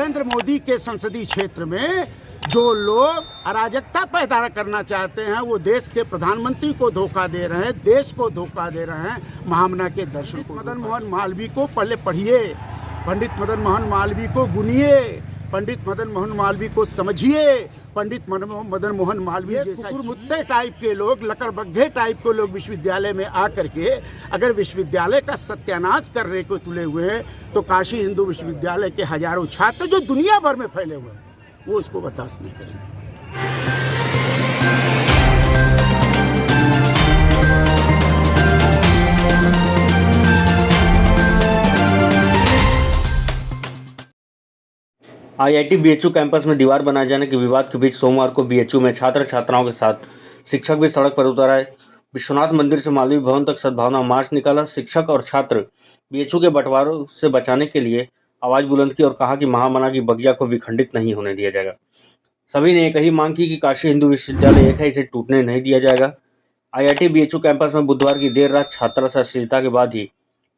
नरेंद्र मोदी के संसदीय क्षेत्र में जो लोग अराजकता पैदा करना चाहते हैं वो देश के प्रधानमंत्री को धोखा दे रहे हैं, देश को धोखा दे रहे हैं, महामना के दर्शन को। मदन मोहन मालवीय को पहले पढ़िए, पंडित मदन मोहन मालवीय को गुनिए, पंडित मदन मोहन मालवीय को समझिए। पंडित मदन मोहन मालवीय जैसा मुत्ते टाइप के लोग, लकड़बग्घे टाइप के लोग विश्वविद्यालय में आकर के अगर विश्वविद्यालय का सत्यानाश करने को तुले हुए हैं तो काशी हिंदू विश्वविद्यालय के हजारों छात्र जो दुनिया भर में फैले हुए हैं वो उसको बर्दाश्त नहीं करेंगे। आईआईटी बीएचयू कैंपस में दीवार बनाए जाने के विवाद के बीच सोमवार को बीएचयू में छात्र छात्राओं के साथ शिक्षक भी सड़क पर उतर आए। विश्वनाथ मंदिर से मालवीय भवन तक सद्भावना मार्च निकाला। शिक्षक और छात्र बीएचयू के बंटवारों से बचाने के लिए आवाज बुलंद की और कहा कि महामना की बगिया को विखंडित नहीं होने दिया जाएगा। सभी ने एक ही मांग की कि काशी हिंदू विश्वविद्यालय एक है, इसे टूटने नहीं दिया जाएगा। आईआईटी बीएचयू कैंपस में बुधवार की देर रात छात्रा से अश्लीलता के बाद ही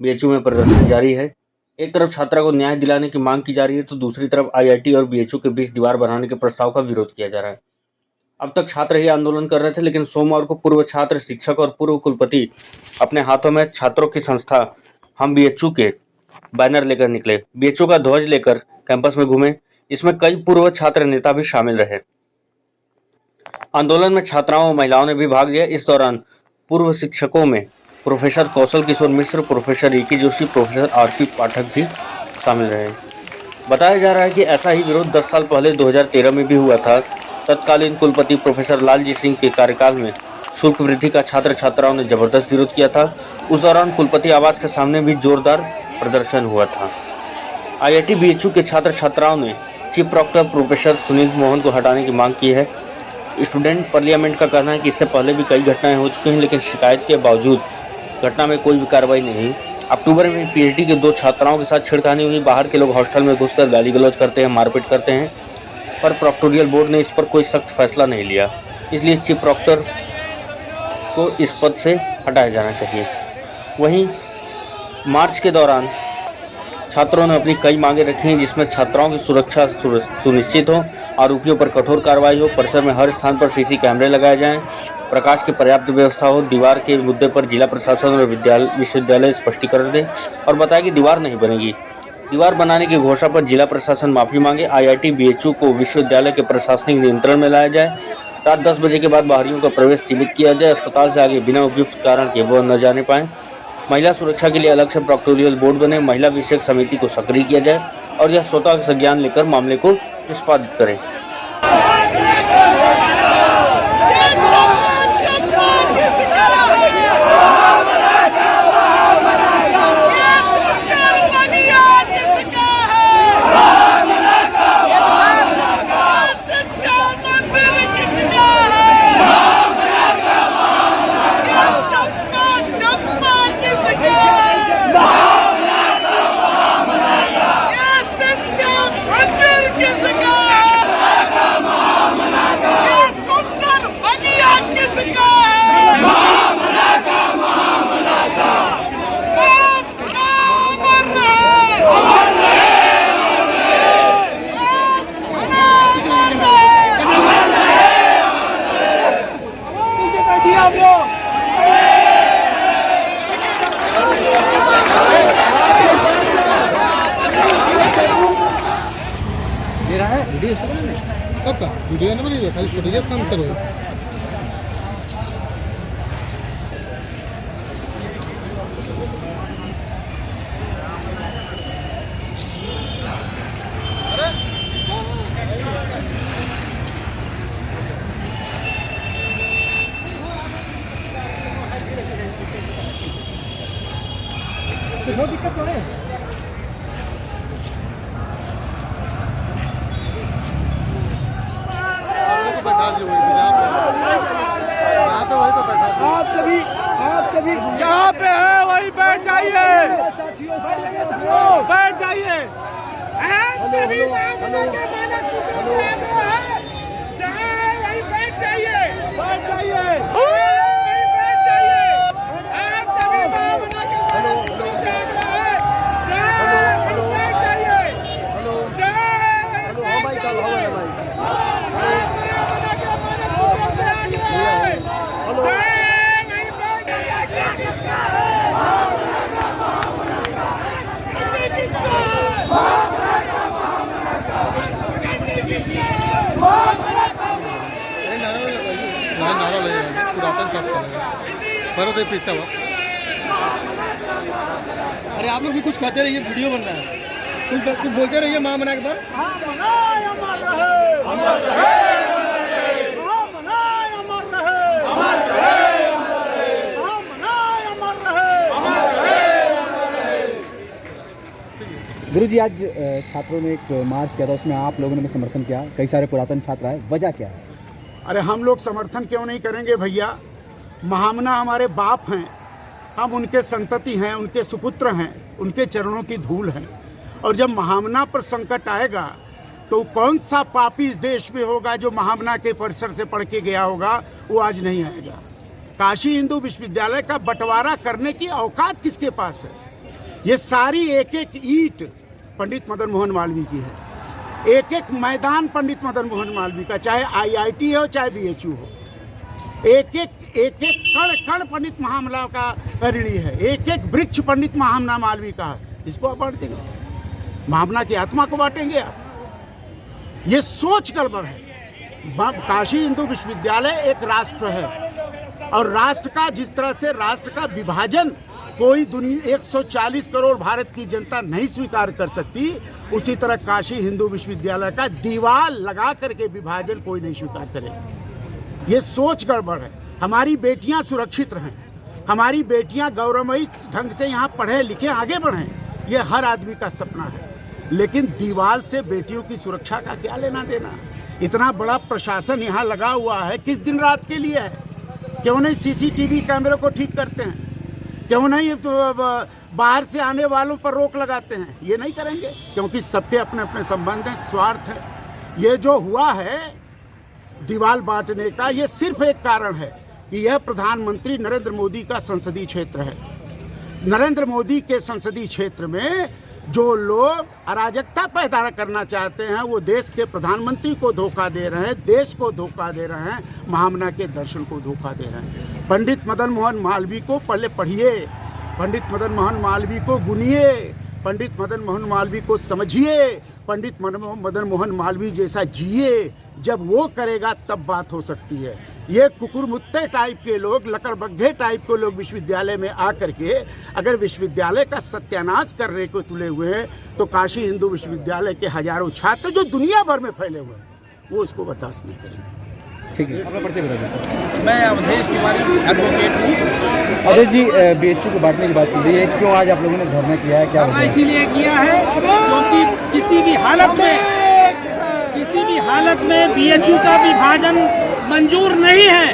बीएचयू में प्रदर्शन जारी है। एक तरफ छात्रा को न्याय दिलाने की मांग की जा रही है तो दूसरी तरफ आईआईटी और बीएचयू के बीच दीवार बनाने के प्रस्ताव का विरोध किया जा रहा है। अब तक छात्र ही आंदोलन कर रहे थे, लेकिन सोमवार को पूर्व छात्र, शिक्षक और पूर्व कुलपति अपने हाथों में छात्रों की संस्था हम बीएचयू के बैनर लेकर निकले। बीएचयू का ध्वज लेकर कैंपस में घूमे। इसमें कई पूर्व छात्र नेता भी शामिल रहे। आंदोलन में छात्राओं और महिलाओं ने भी भाग लिया। इस दौरान पूर्व शिक्षकों में प्रोफेसर कौशल किशोर मिश्र, प्रोफेसर ईकी जोशी, प्रोफेसर आरपी पाठक भी शामिल रहे। बताया जा रहा है कि ऐसा ही विरोध 10 साल पहले 2013 में भी हुआ था। तत्कालीन कुलपति प्रोफेसर लालजी सिंह के कार्यकाल में शुल्क वृद्धि का छात्र छात्राओं ने जबरदस्त विरोध किया था। उस दौरान कुलपति आवास के सामने भी जोरदार प्रदर्शन हुआ था। आईआईटी बीएचयू के छात्र छात्राओं ने chief proctor professor Sunil Mohan को हटाने की मांग की है। स्टूडेंट पार्लियामेंट का कहना है कि इससे पहले भी कई घटनाएं हो चुकी हैं, लेकिन शिकायत के बावजूद घटना में कोई भी कार्रवाई नहीं। अक्टूबर में पीएचडी के 2 छात्राओं के साथ छेड़खानी हुई। बाहर के लोग हॉस्टल में घुसकर गाली गलौज करते हैं, मारपीट करते हैं, पर प्रोक्टोरियल बोर्ड ने इस पर कोई सख्त फैसला नहीं लिया। इसलिए चीफ प्रॉक्टर को इस पद से हटाया जाना चाहिए। वहीं मार्च के दौरान छात्रों ने अपनी कई मांगे रखी हैं, जिसमें छात्राओं की सुरक्षा सुनिश्चित हो, आरोपियों पर कठोर कार्रवाई हो, परिसर में हर स्थान पर सीसी कैमरे लगाए जाएं, प्रकाश की पर्याप्त व्यवस्था हो, दीवार के मुद्दे पर जिला प्रशासन और विश्वविद्यालय स्पष्टीकरण दे और बताया कि दीवार नहीं बनेगी। दीवार बनाने की घोषणा पर जिला प्रशासन माफी मांगे। आईआईटी बीएचयू को विश्वविद्यालय के प्रशासनिक नियंत्रण में लाया जाए। रात 10 बजे के बाद बाहरियों का प्रवेश सीमित किया जाए। अस्पताल से आगे बिना उपयुक्त कारण के वो न जाने पाए। महिला सुरक्षा के लिए अलग से प्रोक्टोरियल बोर्ड बने। महिला विषयक समिति को सक्रिय किया जाए और यह स्वतः संज्ञान लेकर मामले को निष्पादित करे। वीडियो नहीं बनी, खाली फुटेज काम करो। तो दिक्कत तो है। आप सभी जहाँ पे है वहीं बैठ जाइए, बैठ जाइए। आप सभी महामना के मानस पुत्रों से आग्रह है, जहाँ है वहीं बैठ जाइए, बैठ जाइए, वहीं बैठ जाइए। आप सभी महामना के मानस पुत्रों से आग्रह है, जहाँ है वहीं बैठ जाइए, जहाँ है भरो दे पीछे वो। अरे आप लोग भी कुछ कहते रहिए, वीडियो बन रहा है, कुछ बोलते रहिए महामना के बाद। गुरु जी, आज छात्रों ने एक मार्च किया था, उसमें आप लोगों ने भी समर्थन किया, कई सारे पुरातन छात्र आए, वजह क्या है? अरे हम लोग समर्थन क्यों नहीं करेंगे भैया? महामना हमारे बाप हैं, हम उनके संतति हैं, उनके सुपुत्र हैं, उनके चरणों की धूल हैं। और जब महामना पर संकट आएगा तो कौन सा पापी इस देश में होगा जो महामना के परिसर से पढ़ के गया होगा, वो आज नहीं आएगा। काशी हिंदू विश्वविद्यालय का बंटवारा करने की औकात किसके पास है? ये सारी एक एक ईंट पंडित मदन मोहन मालवीय की है, एक एक मैदान पंडित मदन मोहन मालवीय का, चाहे IIT हो चाहे BHU हो, एक एक कण कण पंडित महामना का ऋणी है, एक एक वृक्ष पंडित महामना मालवीय का है। इसको आप बांट देंगे? महामना की आत्मा को बांटेंगे आप? ये सोच गड़बड़ है। काशी हिंदू विश्वविद्यालय एक राष्ट्र है, और राष्ट्र का जिस तरह से राष्ट्र का विभाजन कोई दुनिया 140 करोड़ भारत की जनता नहीं स्वीकार कर सकती, उसी तरह काशी हिंदू विश्वविद्यालय का दीवार लगा करके विभाजन कोई नहीं स्वीकार करेगा। ये सोच गड़बड़ है। हमारी बेटियां सुरक्षित रहें, हमारी बेटियां गौरवमयी ढंग से यहाँ पढ़ें लिखें आगे बढ़ें, ये हर आदमी का सपना है। लेकिन दीवार से बेटियों की सुरक्षा का क्या लेना देना? इतना बड़ा प्रशासन यहाँ लगा हुआ है, किस दिन रात के लिए है? क्यों नहीं CCTV कैमरे को ठीक करते हैं? क्यों नहीं तो बाहर से आने वालों पर रोक लगाते हैं? ये नहीं करेंगे क्योंकि सबके अपने अपने संबंध हैं, स्वार्थ है। ये जो हुआ है दीवार बांटने का, ये सिर्फ एक कारण है कि यह प्रधानमंत्री नरेंद्र मोदी का संसदीय क्षेत्र है। नरेंद्र मोदी के संसदीय क्षेत्र में जो लोग अराजकता पैदा करना चाहते हैं, वो देश के प्रधानमंत्री को धोखा दे रहे हैं, देश को धोखा दे रहे हैं, महामना के दर्शन को धोखा दे रहे हैं। पंडित मदन मोहन मालवीय को पहले पढ़िए, पंडित मदन मोहन मालवीय को गुनिए, पंडित मदन मोहन मालवीय को समझिए, पंडित मदन मोहन मालवीय जैसा जिए। जब वो करेगा तब बात हो सकती है। ये कुकुरमुत्ते टाइप के लोग, लकड़बग्घे टाइप के लोग विश्वविद्यालय में आकर के अगर विश्वविद्यालय का सत्यानाश करने को तुले हुए हैं, तो काशी हिंदू विश्वविद्यालय के हजारों छात्र जो दुनिया भर में फैले हुए हैं, वो उसको बर्दाश्त नहीं करेंगे। ठीक है, अपना परिचय बता दीजिए। मैं अवधेश तिवारी, एडवोकेट हूँ। अवधेश जी, BHU को बांटने की बात चल रही है, क्यों आज आप लोगों ने धरना किया है, क्या धरना इसीलिए किया है क्योंकि किसी भी हालत में BHU का विभाजन मंजूर नहीं है।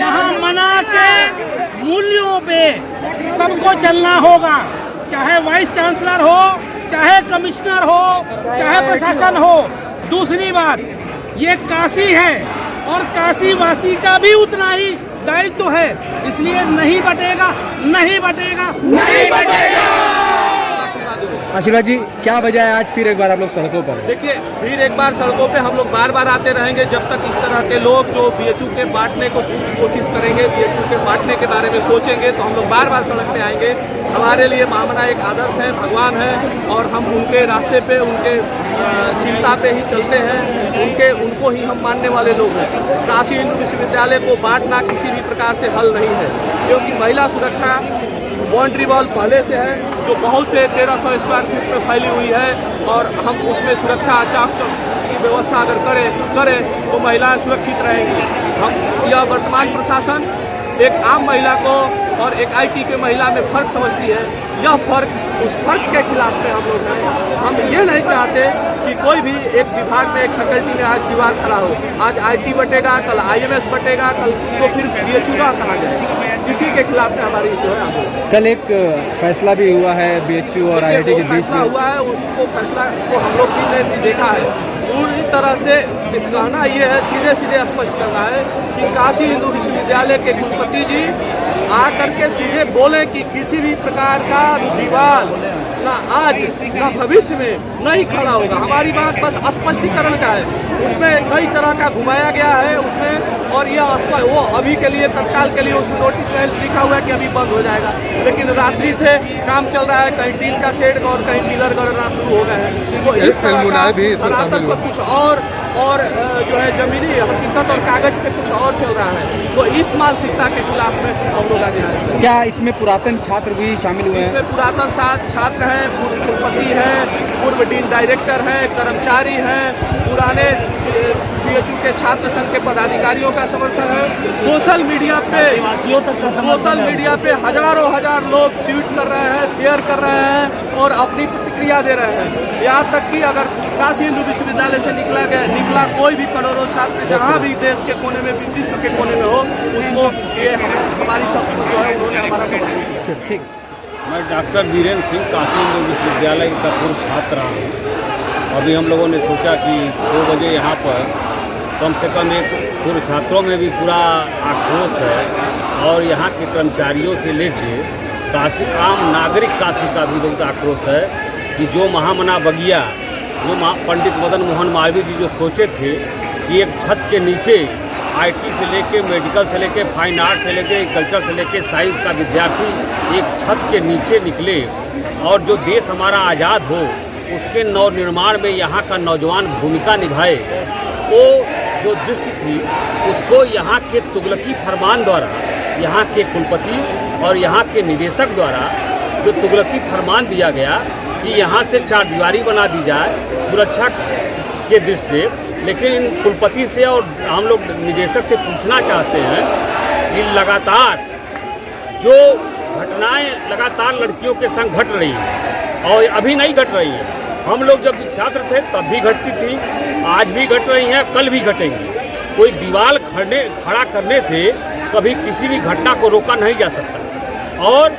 महामना के मूल्यों पे सबको चलना होगा, चाहे वाइस चांसलर हो, चाहे कमिश्नर हो, चाहे प्रशासन हो। दूसरी बात, ये काशी है और काशी वासी का भी उतना ही दायित्व है, इसलिए नहीं बटेगा, नहीं बटेगा, नहीं बटेगा। आशीर्वाद जी, क्या वजह है आज फिर एक बार आप लोग सड़कों पर? देखिए, फिर एक बार सड़कों पे हम लोग बार बार आते रहेंगे जब तक इस तरह के लोग जो BHU के बांटने को कोशिश करेंगे, BHU के बांटने के बारे में सोचेंगे, तो हम लोग बार बार सड़क पे आएंगे। हमारे लिए महामना एक आदर्श है, भगवान है, और हम उनके रास्ते पे, उनके चिंता पे ही चलते हैं, उनको ही हम मानने वाले लोग हैं। काशी हिंदू विश्वविद्यालय को बांटना किसी भी प्रकार से हल नहीं है, क्योंकि महिला सुरक्षा बाउंड्री वॉल पहले से है, जो बहुत से 1300 स्क्वायर फीट पर फैली हुई है, और हम उसमें सुरक्षा चाक की व्यवस्था अगर करें तो महिलाएं सुरक्षित रहेंगी। हम यह वर्तमान प्रशासन एक आम महिला को और एक IT के महिला में फ़र्क समझती है। यह फ़र्क, उस फर्क के खिलाफ में हम लोग हैं। हम ये नहीं चाहते कि कोई भी एक विभाग में, एक फैकल्टी में आज दीवार खड़ा हो। आज IT बटेगा, कल IMS बटेगा, कल तो फिर BHU का कहा जाए। इसी के खिलाफ में हमारी जो है, कल एक फैसला भी हुआ है BHU और IIT के बीच में हुआ है, उसको फैसला को हम लोग भी देखा है। पूरी तरह से कहना ये है, सीधे सीधे स्पष्ट करना है कि काशी हिंदू विश्वविद्यालय के कुलपति जी आकर के सीधे बोले कि किसी भी प्रकार का दीवार ना आज ना भविष्य में नहीं खड़ा होगा। हमारी बात बस स्पष्टीकरण का है, उसमें कई तरह का घुमाया गया है उसमें, और यह वो अभी के लिए, तत्काल के लिए उसमें नोटिस में लिखा हुआ है कि अभी बंद हो जाएगा, लेकिन रात्रि से काम चल रहा है। कहीं टीन का शेड और कहीं पिलर गड़ना शुरू हो गए हैं। तो इस तरह का कुछ और जो है ज़मीनी हकीकत और कागज़ पे कुछ और चल रहा है। तो इस मानसिकता के खिलाफ में हम लोग आगे आए हैं। क्या इसमें पुरातन छात्र भी शामिल हुए हैं? इसमें पुरातन छात्र हैं, पूर्व कुलपति हैं, पूर्व डीन डायरेक्टर हैं, कर्मचारी हैं, पुराने बीएचयू के छात्र संघ के पदाधिकारियों का समर्थन है। सोशल मीडिया पे हजारों लोग ट्वीट कर रहे हैं, शेयर कर रहे हैं और अपनी प्रतिक्रिया दे रहे हैं। यहाँ तक कि अगर काशी हिंदू विश्वविद्यालय से निकला कोई भी करोड़ों छात्र जहाँ भी देश के कोने में भी, विश्व के कोने में हो, उसको ये हमारी सब जो है उन्होंने हमारा समर्थन। ठीक। मैं डॉक्टर वीरेंद्र सिंह काशी हिंदू विश्वविद्यालय का पूर्व छात्र रहा हूँ। अभी हम लोगों ने सोचा कि 2 बजे यहाँ पर कम से कम एक पूर्व छात्रों में भी पूरा आक्रोश है और यहाँ के कर्मचारियों से लेके काशी आम नागरिक काशी का भी बहुत आक्रोश है कि जो महामना बगिया, जो पंडित मदन मोहन मालवीय जी जो सोचे थे कि एक छत के नीचे आईटी से लेके मेडिकल से लेके फाइन आर्ट से लेके कल्चर से लेके साइंस का विद्यार्थी एक छत के नीचे निकले और जो देश हमारा आज़ाद हो उसके नवनिर्माण में यहाँ का नौजवान भूमिका निभाए, वो जो दृष्टि थी उसको यहाँ के तुगलकी फरमान द्वारा, यहाँ के कुलपति और यहाँ के निदेशक द्वारा जो तुगलकी फरमान दिया गया कि यहाँ से 4 दीवारी बना दी जाए सुरक्षा के दृष्टि से। लेकिन इन कुलपति से और हम लोग निदेशक से पूछना चाहते हैं कि लगातार जो घटनाएं लगातार लड़कियों के संग घट रही हैं और अभी नहीं घट रही हैं, हम लोग जब छात्र थे तब भी घटती थी, आज भी घट रही हैं, कल भी घटेंगी। कोई दीवार खड़ा करने से कभी किसी भी घटना को रोका नहीं जा सकता। और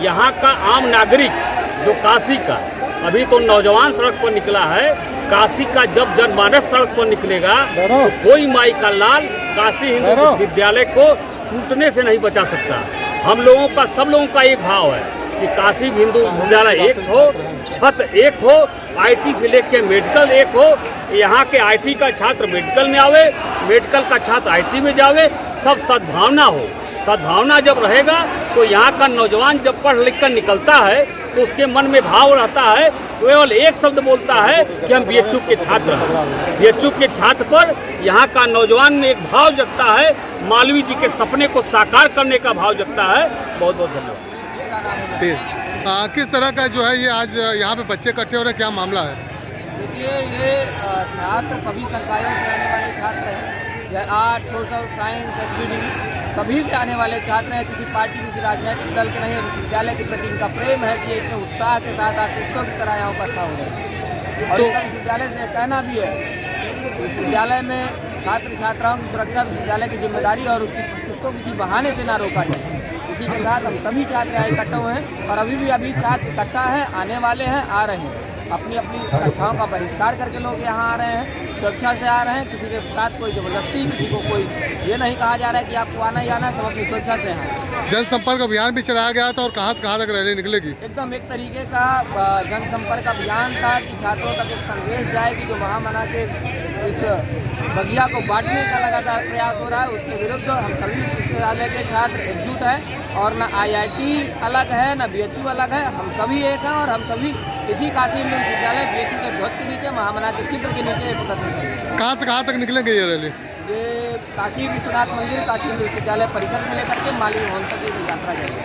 यहाँ का आम नागरिक जो काशी का, अभी तो नौजवान सड़क पर निकला है, काशी का जब जनमानस सड़क पर निकलेगा तो कोई माई का लाल काशी हिंदू विश्वविद्यालय को टूटने से नहीं बचा सकता। हम लोगों का, सब लोगों का एक भाव है कि काशी हिंदू विश्वविद्यालय एक हो, छत एक हो, आईटी से लेके मेडिकल एक हो, यहाँ के आईटी का छात्र मेडिकल में आवे, मेडिकल का छात्र आईटी में जावे, सब सद्भावना हो। सद्भावना जब रहेगा तो यहाँ का नौजवान जब पढ़ लिख कर निकलता है तो उसके मन में भाव रहता है, केवल एक शब्द बोलता है कि हम बीएचयू के छात्र हैं। बीएचयू के छात्र पर यहाँ का नौजवान में एक भाव जगता है, मालवीय जी के सपने को साकार करने का भाव जगता है। बहुत बहुत धन्यवाद। किस तरह का जो है ये आज यहाँ पे बच्चे इकट्ठे हो रहे हैं, क्या मामला है? देखिए, ये छात्र सभी संकायों से आने वाले छात्र हैं, आर्ट, सोशल साइंस, एसबीडी, सभी से आने वाले छात्र हैं। किसी पार्टी, किसी राजनीतिक दल के नहीं है। विश्वविद्यालय के प्रति इनका प्रेम है कि इतने उत्साह के साथ आज उत्सव की तरह यहाँ इकट्ठा हो गए। और इनका विश्वविद्यालय से कहना भी है, विश्वविद्यालय में छात्र छात्राओं की सुरक्षा विश्वविद्यालय की जिम्मेदारी और उसको किसी बहाने से ना रोका जाए। इसी के साथ हम सभी छात्र यहाँ इकट्ठे हुए हैं और अभी छात्र इकट्ठा हैं, आने वाले हैं, आ रहे हैं। अपनी कक्षाओं का बहिष्कार करके लोग यहाँ आ रहे हैं, सुरक्षा से आ रहे हैं। किसी के साथ कोई जबरदस्ती, किसी को कोई ये नहीं कहा जा रहा है कि आपको आना ही आना है, सब अपनी सुरक्षा से हैं। जनसंपर्क अभियान भी चलाया गया था और कहाँ से कहाँ तक रैली निकलेगी? एकदम एक तरीके का जनसंपर्क अभियान था कि छात्रों तक एक संदेश जाए कि जो महामना के इस बगिया को बांटने का लगातार प्रयास हो रहा है, उसके विरुद्ध हम सभी विश्वविद्यालय के छात्र एकजुट हैं। और न आईआईटी अलग है, न बीएचयू अलग है, हम सभी एक हैं और हम सभी इसी काशी हिंदू विश्वविद्यालय बीएचयू के ध्वज के नीचे, महामना के चित्र के नीचे प्रदर्शन करेंगे। कहाँ से कहाँ तक निकलेंगे ये रैली? ये काशी विश्वनाथ मंदिर, काशी हिंदू विश्वविद्यालय परिसर से लेकर के माली भवन तक ये यात्रा जाएगी।